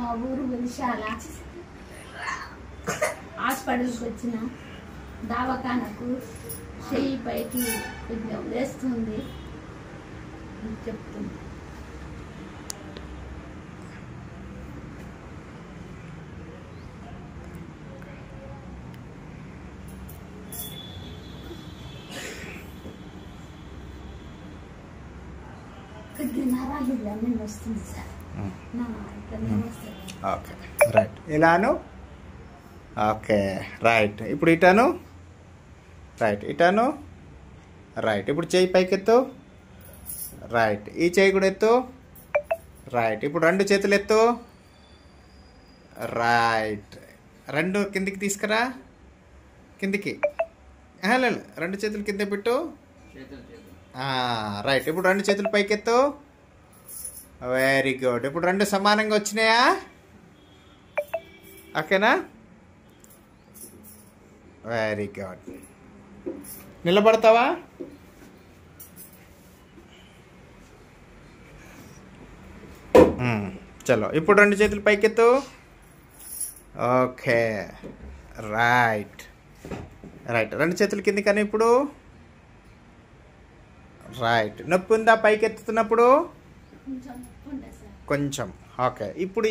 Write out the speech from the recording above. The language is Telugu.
మా ఊరు విశాల హాస్పిటల్కి వచ్చిన దవాఖానకు చెయ్యి పైకి కొంచెం వేస్తుంది అని చెప్తుంది. నరాలు ఇవన్నీ వస్తుంది సార్. Okay right. ఇలాను ఓకే రైట్. ఇప్పుడు ఇటాను రైట్, ఇటాను రైట్. ఇప్పుడు చెయ్యి పైకెత్తు రైట్. ఈ చెయ్యి కూడా ఎత్తు రైట్. ఇప్పుడు రెండు చేతులు ఎత్తు రైట్. రెండు కిందికి తీసుకురా, కిందికి లేదు, రెండు చేతులు కింద పెట్టు రైట్. ఇప్పుడు రెండు చేతులు పైకెత్తు. Very good. ఇప్పుడు రెండు సమానంగా వచ్చినాయా? ఓకేనా? Very good. నిలబడతావా? చలో ఇప్పుడు రెండు చేతులు పైకెత్తు. Okay right right. రెండు చేతులు కింది కానీ ఇప్పుడు రైట్. నొప్పి ఉందా పైకి ఎత్తుతున్నప్పుడు? కొంచెం. ఓకే. ఇప్పుడు